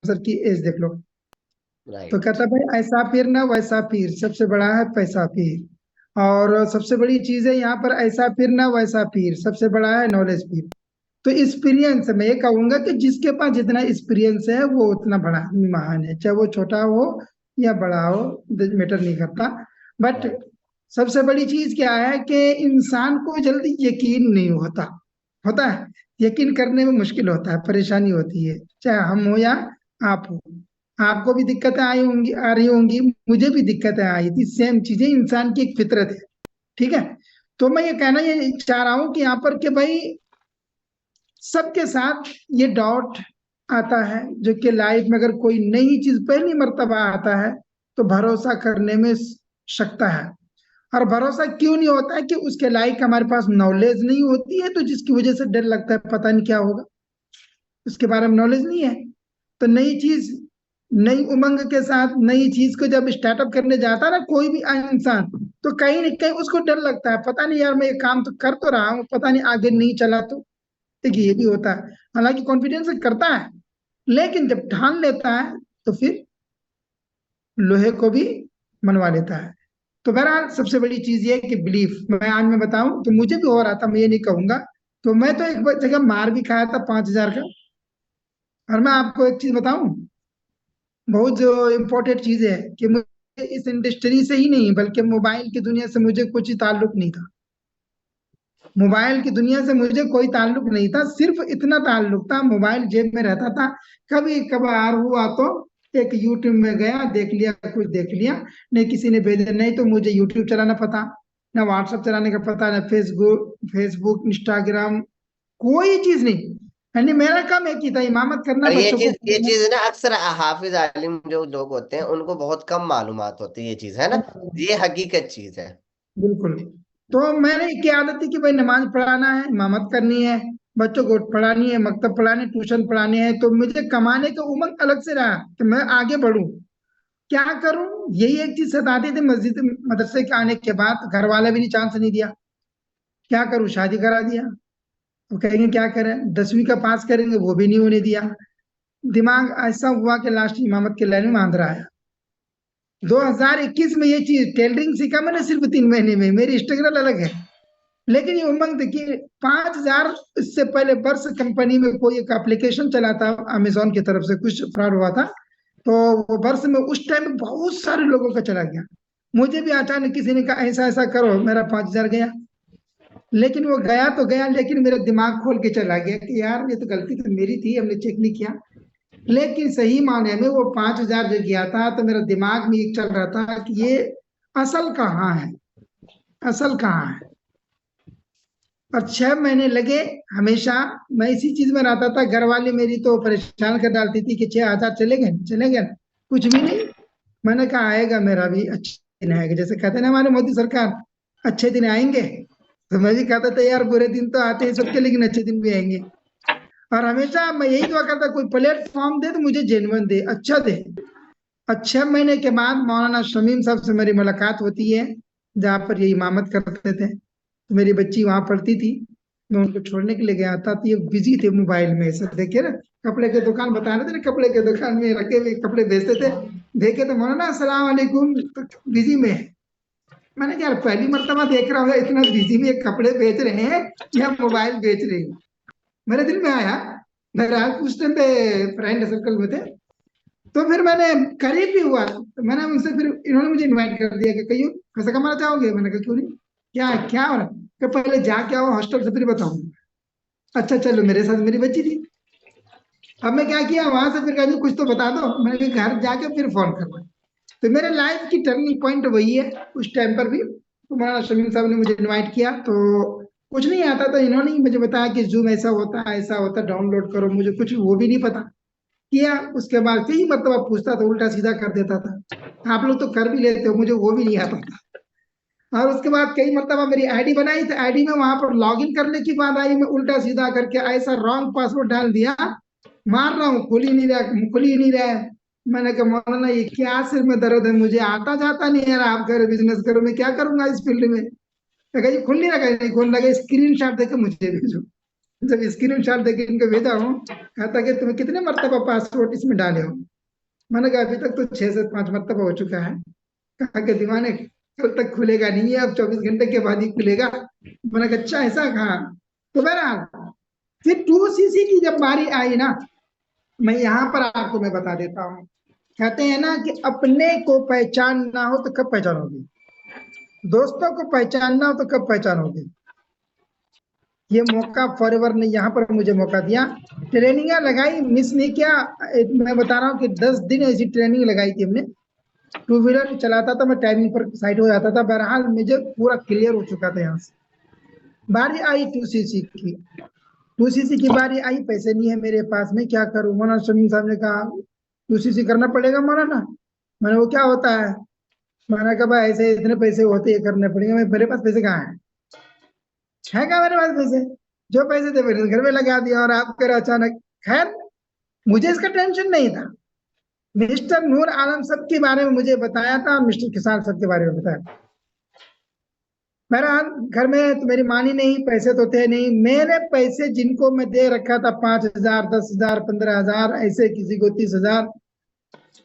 Sir की as देख लो। तो राइट। कहता भाई ऐसा पीर ना वैसा पीर, सबसे बड़ा है पैसा पीर। और सबसे बड़ी चीज है यहाँ पर, ऐसा पीर ना वैसा पीर, सबसे बड़ा है नॉलेज पीर। तो एक्सपीरियंस मैं ये कहूंगा कि जिसके पास जितना एक्सपीरियंस है वो उतना बड़ा महान है, चाहे वो छोटा हो या बड़ा हो, मैटर नहीं करता। But right. सबसे बड़ी चीज क्या है कि इंसान को जल्दी यकीन नहीं होता। होता है, यकीन करने में मुश्किल होता है, परेशानी होती है, चाहे हम हो या आप हो। आपको भी दिक्कतें आई होंगी, आ रही होंगी, मुझे भी दिक्कतें आई थी, सेम चीजें, इंसान की एक फितरत है। ठीक है। तो मैं ये कहना ये चाह रहा हूं कि यहाँ पर कि भाई सबके साथ ये डाउट आता है, जो कि लाइफ में अगर कोई नई चीज पहली मर्तबा आता है तो भरोसा करने में सकता है। और भरोसा क्यों नहीं होता है कि उसके लायक हमारे पास नॉलेज नहीं होती है, तो जिसकी वजह से डर लगता है पता नहीं क्या होगा, उसके बारे में नॉलेज नहीं है। तो नई चीज, नई उमंग के साथ नई चीज को जब स्टार्टअप करने जाता है ना कोई भी इंसान, तो कहीं ना कहीं उसको डर लगता है, पता नहीं यार मैं ये काम तो कर तो रहा हूँ, पता नहीं आगे नहीं चला तो। देखिए ये भी होता है, हालांकि कॉन्फिडेंस से करता है, लेकिन जब ठान लेता है तो फिर लोहे को भी मनवा लेता है। तो बहरहाल सबसे बड़ी चीज ये है कि बिलीफ, मैं आज मैं बताऊं तो मुझे भी हो रहा था, मैं ये नहीं कहूंगा। तो मैं तो एक जगह मार भी खाया था 5,000 का। और मैं आपको एक चीज बताऊं, बहुत जो इम्पोर्टेंट चीज है कि मुझे इस इंडस्ट्री से ही नहीं बल्कि मोबाइल की दुनिया से मुझे कुछ ताल्लुक नहीं था। मोबाइल की दुनिया से मुझे कोई ताल्लुक नहीं था, सिर्फ इतना ताल्लुक था, मोबाइल जेब में रहता था। कभी कभार हुआ तो एक यूट्यूब में गया, देख लिया, कुछ देख लिया, नहीं किसी ने भेजा, नहीं तो मुझे यूट्यूब चलाना पता, ना व्हाट्सएप चलाने का पता, ना फेसबुक फेसबुक इंस्टाग्राम, कोई चीज नहीं। यानी मेरा काम एक ही था, इमामत करना, और ये बच्चों को चीज ये पढ़ाना। चीज ना अक्सर हाफिज आलिम जो लोग होते हैं उनको बहुत कम मालूमात होती है, ये चीज है ना। ये हकीकत चीज है। बिल्कुल। तो मैंने क्या आदत थी कि भाई नमाज पढ़ाना है, इमामत करनी है, बच्चों को पढ़ानी है, मकतब पढ़ाने, ट्यूशन पढ़ाने हैं, तो मुझे कमाने का उमंग अलग से रहा कि मैं आगे बढ़ूं। क्या करूं, यही एक चीज सताती थी। मस्जिद मदरसे के आने के बाद घर वाले भी नहीं, चांस नहीं दिया। क्या करूं, शादी करा दिया। तो कहेंगे क्या करें, 10वीं का पास करेंगे वो भी नहीं होने दिया। दिमाग ऐसा हुआ कि लास्ट इमामत के लाइन में आंध्र आया। 2021 में ये चीज टेलरिंग सीखा मैंने सिर्फ 3 महीने में, मेरी स्ट्रगल अलग है। लेकिन ये उमंग देखिए, 5,000, इससे पहले वर्ष कंपनी में कोई एक एप्लीकेशन चला था अमेजोन की तरफ से, कुछ फ्रॉड हुआ था। तो वो वर्ष में उस टाइम बहुत सारे लोगों का चला गया। मुझे भी अचानक किसी ने कहा ऐसा ऐसा करो, मेरा 5,000 गया। लेकिन वो गया तो गया, लेकिन मेरा दिमाग खोल के चला गया कि यार ये तो गलती तो मेरी थी, हमने चेक नहीं किया। लेकिन सही माने में वो 5,000 जो गया था, तो मेरा दिमाग में एक चल रहा था कि ये असल कहाँ है, असल कहाँ है। और 6 महीने लगे। हमेशा मैं इसी चीज में रहता था, घर वाली मेरी तो परेशान कर डालती थी कि 6,000 चले गए, कुछ भी नहीं। मैंने कहा आएगा, मेरा भी अच्छे दिन आएगा, जैसे कहते हैं ना हमारे मोदी सरकार, अच्छे दिन आएंगे। तो मैं भी कहता था यार बुरे दिन तो आते हैं सबके, लेकिन अच्छे दिन भी आएंगे। और हमेशा मैं यही दुआ करता, कोई प्लेटफॉर्म दे तो मुझे जेन्युइन दे, अच्छा दे। और 6 महीने के बाद मौलाना शमीम साहब से मेरी मुलाकात होती है, जहाँ पर ये इमामत करते थे। तो मेरी बच्ची वहां पढ़ती थी, मैं उनको छोड़ने के लिए गया था, तो ये बिजी थे मोबाइल में, ऐसे देखे ना, कपड़े के दुकान बता रहे थे ना, कपड़े के दुकान में रखे हुए कपड़े बेचते थे। देखे तो मौलाना अस्सलाम वालेकुम, तो बिजी में है। मैंने कहा यार पहली मर्तबा देख रहा हूँ, इतना बिजी में ये कपड़े बेच रहे हैं या मोबाइल बेच रहे हैं। मेरे दिल में आया, मेरा उस टाइम पे फ्रेंड सर्कल में थे। तो फिर मैंने, करीब भी हुआ तो मैंने उनसे, फिर इन्होंने मुझे इनवाइट कर दिया कि कहियो पैसा कमाना चाहोगे। मैंने कहा क्यों नहीं, क्या क्या हो रहा है, कि पहले जाके आओ हॉस्टल से फिर बताऊंगा। अच्छा चलो, मेरे साथ मेरी बच्ची थी। अब मैं क्या किया, वहां से फिर कहा कुछ तो बता दो, मैंने कहा घर जाके फिर फोन करना। तो मेरे लाइफ की टर्निंग पॉइंट वही है। उस टाइम पर भी तो मौलाना शमीम साहब ने मुझे इनवाइट किया, तो कुछ नहीं आता, तो इन्होंने ही मुझे बताया कि जूम ऐसा होता है, ऐसा होता है, डाउनलोड करो। मुझे कुछ वो भी नहीं पता। किया, उसके बाद कई मतलब पूछता था, उल्टा सीधा कर देता था। आप लोग तो कर भी लेते हो, मुझे वो भी नहीं आता था। और उसके बाद कई मतलब मेरी आईडी बनाई, तो आईडी में वहां पर लॉगिन करने की बात आई, मैं उल्टा सीधा करके ऐसा रॉन्ग पासवर्ड डाल दिया। मार रहा हूँ, खुल ही नहीं रहा है। मैंने कहा मौलाना ये क्या सिर में दर्द है, मुझे आता जाता नहीं है, आप करो बिजनेस करो, मैं क्या करूंगा इस फील्ड में। मैं कहा, खुल नहीं रहा, नहीं खोल लगा, स्क्रीन शॉट देकर मुझे भेजो। जब स्क्रीन शॉट देके इनको भेजा हूँ, कहा था कि तुम्हें कितने मरतबा पासवर्ड इसमें डाले हो। मैंने कहा अभी तक तो 6 से 5 मरतबा हो चुका है। कहा कि दीवाने कल तक खुलेगा नहीं है, अब 24 घंटे के बाद ही खुलेगा। मैंने कहा अच्छा ऐसा कहा। तो बहरहाल फिर 2cc की जब बारी आई ना, मैं यहाँ पर आपको मैं बता देता हूँ। कहते हैं ना कि अपने को पहचानना हो तो कब पहचानोगे, दोस्तों को पहचानना हो तो कब पहचानोगे। ये मौका फॉरएवर ने यहाँ पर मुझे मौका दिया। ट्रेनिंग लगाई, मिस नहीं किया। मैं बता रहा हूँ कि 10 दिन ऐसी ट्रेनिंग लगाई थी हमने। टू व्हीलर चलाता था मैं, टाइमिंग पर साइड हो जाता था। बहरहाल मुझे पूरा क्लियर हो चुका था। यहाँ से बारी आई 2cc की। 2cc की बारी आई, पैसे नहीं है मेरे पास में, क्या करूं। मौलाना शमीम साहब ने कहा 2cc करना पड़ेगा मौलाना। मैंने वो क्या होता है। मैंने कहा भाई ऐसे इतने पैसे होते हैं, करने पड़ेंगे। मेरे पास पैसे कहाँ है क्या मेरे पास पैसे। जो पैसे थे मैंने घर में लगा दिया, और आप कर अचानक। खैर मुझे इसका टेंशन नहीं था। मिस्टर नूर आलम सब के बारे में मुझे बताया था, मिस्टर किसान सब के बारे में बताया। बहरहाल घर में तो मेरी मानी नहीं, पैसे तो थे नहीं। मेरे पैसे जिनको मैं दे रखा था 5,000, 10,000, 15,000, ऐसे किसी को 30,000,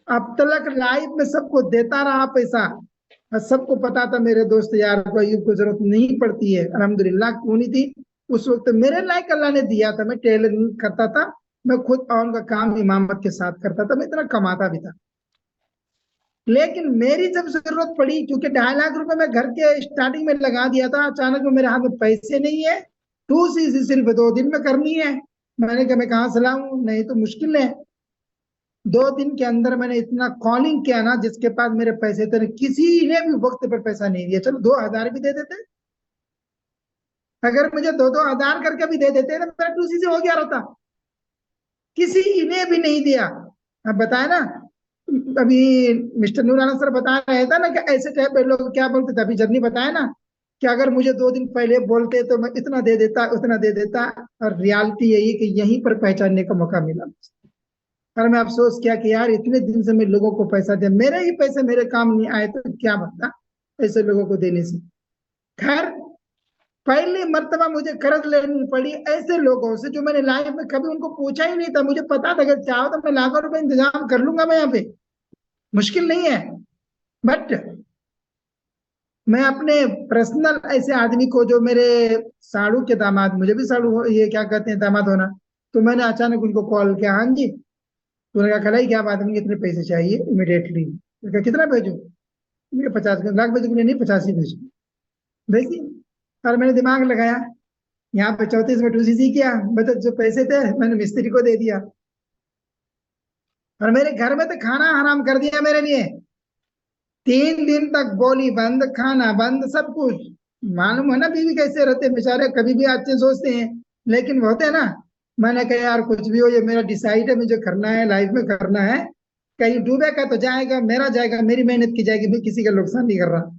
अब तक लाइफ में सबको देता रहा पैसा। और सबको पता था, मेरे दोस्त यार को, अयूब को जरूरत नहीं पड़ती है, अल्हम्दुलिल्लाह क्यों नहीं थी। उस वक्त मेरे लायक अल्लाह ने दिया था। मैं टेलरिंग करता था, मैं खुद और उनका काम इमामत के साथ करता था, मैं इतना कमाता भी था। लेकिन मेरी जब जरूरत पड़ी, क्योंकि 2.5 लाख रुपए मैं घर के स्टार्टिंग में लगा दिया था, अचानक में मेरे हाथ में पैसे नहीं है। 2cc सिर्फ 2 दिन में करनी है। मैंने कहा मैं कहाँ से लाऊं, नहीं तो मुश्किल है। 2 दिन के अंदर मैंने इतना कॉलिंग किया ना, जिसके पास मेरे पैसे थे किसी ने भी वक्त पर पैसा नहीं दिया। चलो 2,000 भी दे देते, अगर मुझे 2-2 हजार करके भी दे देते तो मेरा 2cc हो गया रहता। किसी ने भी नहीं दिया। अब बताया ना, अभी मिस्टर नूराना सर बता रहे थे ना कि ऐसे टाइप के लोग क्या बोलते थे। अभी जर्नी बताया ना कि अगर मुझे 2 दिन पहले बोलते तो मैं इतना दे देता, उतना दे देता। और रियलिटी यही कि यहीं पर पहचानने का मौका मिला। और मैं अफसोस किया कि यार इतने दिन से मैं लोगों को पैसा दिया, मेरे ही पैसे मेरे काम नहीं आए तो क्या बनता ऐसे लोगों को देने से। खैर पहली मर्तबा मुझे कर्ज लेनी पड़ी ऐसे लोगों से जो मैंने लाइफ में कभी उनको पूछा ही नहीं था। मुझे पता था अगर चाहो तो मैं लाखों रुपए इंतजाम कर लूंगा, मैं यहाँ पे मुश्किल नहीं है। बट मैं अपने पर्सनल ऐसे आदमी को, जो मेरे साड़ू के दामाद, मुझे भी साड़ू ये क्या कहते हैं दामाद होना, तो मैंने अचानक उनको कॉल किया। हाँ जी। तो उन्होंने कहा खलाई क्या बात है, मुझे इतने पैसे चाहिए इमिडिएटली। कहा कितना भेजूं। मुझे 50 लाख भेजो। नहीं 85 भेजो। भेजी। और मैंने दिमाग लगाया, यहाँ पे 34 में 2cc किया, मतलब जो पैसे थे मैंने मिस्त्री को दे दिया। और मेरे घर में तो खाना हराम कर दिया मेरे लिए। 3 दिन तक बोली बंद, खाना बंद, सब कुछ। मालूम है ना बीवी कैसे रहते हैं बेचारे, कभी भी अच्छे सोचते हैं लेकिन वो होते हैं ना। मैंने कहा यार कुछ भी हो, ये मेरा डिसाइड है, मुझे करना है, लाइफ में करना है। कहीं डूबेगा तो जाएगा, मेरा जाएगा, मेरी मेहनत की जाएगी, मैं किसी का नुकसान नहीं कर रहा।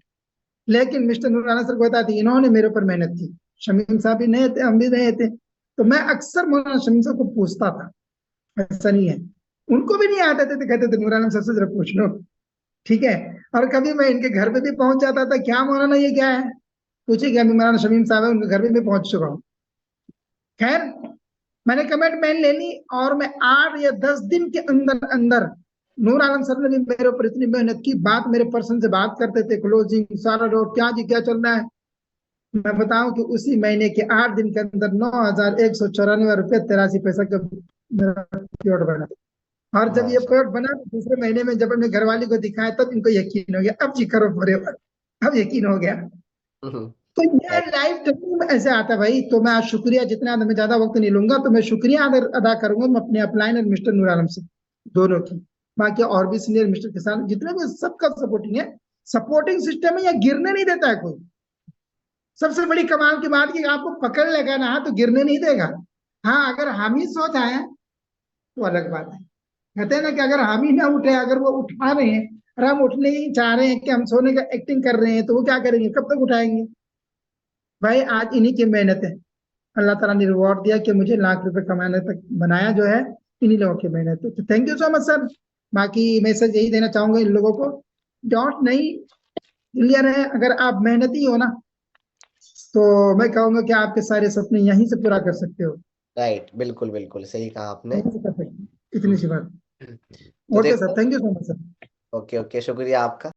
लेकिन मिस्टर नूराना सर को बताती, इन्होंने मेरे ऊपर मेहनत की। शमीम साहब भी नहीं थे, हम भी नहीं थे। तो मैं अक्सर मौलाना शमीम साहब को पूछता था, ऐसा नहीं है। उनको भी नहीं आते थे तो कहते थे नूराना सर से जरा पूछ लो। ठीक है। और कभी मैं इनके घर पे भी पहुंच जाता था, क्या मौलाना ये क्या है, पूछे क्या, मौलाना शमीम साहब है, उनके घर पे भी पहुंच चुका हूँ। खैर मैंने कमिटमेंट ले ली, और मैं 8 या 10 दिन के अंदर अंदर, नूर आलम सर ने भी मेरे ऊपर इतनी मेहनत की। बात मेरे पर्सन से बात करते थे, क्लोजिंग सारा रोड, क्या जी क्या चल रहा है। मैं बताऊं कि उसी महीने के 8 दिन के अंदर 9,194 रुपये 83 पैसा का मेरा प्लॉट बना। और जब ये प्लॉट बना तो दूसरे महीने में जब अपने घरवाली को दिखाया तब इनको यकीन हो गया, अब जी करो फॉरएवर, अब यकीन हो गया। तो ये लाइफ टाइम में ऐसे आता है भाई। तो मैं आज शुक्रिया, जितना मैं ज्यादा वक्त नहीं लूंगा, तो मैं शुक्रिया अदा करूंगा मैं अपने अपलाइन और मिस्टर नूर आलम से, दोनों की। बाकी और भी सीनियर मिस्टर किसान जितने भी, सबका सपोर्टिंग है। सपोर्टिंग सिस्टम है, या गिरने नहीं देता है कोई। सबसे बड़ी कमाल की बात कि आपको पकड़ लेगा ना तो गिरने नहीं देगा। हाँ अगर हम ही सो जाए तो अलग बात है। कहते हैं ना कि अगर हम ही ना उठे, अगर वो उठा रहे हैं और हम उठने ही चाह रहे हैं कि हम सोने का एक्टिंग कर रहे हैं, तो वो क्या करेंगे, कब तक उठाएंगे। भाई आज इन्हीं की मेहनत है। अल्लाह ताला ने रिवॉर्ड दिया कि मुझे लाख रुपए कमाने तक बनाया जो है, इन्हीं लोगों की मेहनत है। तो thank you so much sir. बाकी मैसेज यही देना चाहूंगा इन लोगों को, डॉट नहीं, क्लियर है। अगर आप मेहनती हो ना, तो मैं कहूंगा कि आपके सारे सपने यहीं से पूरा कर सकते हो। राइट, बिल्कुल बिल्कुल सही कहा आपने। नहीं कर सकते इतनी हम्म, सी बात। तो ओके सर, देखो। Thank you so much sir. Okay okay, शुक्रिया आपका।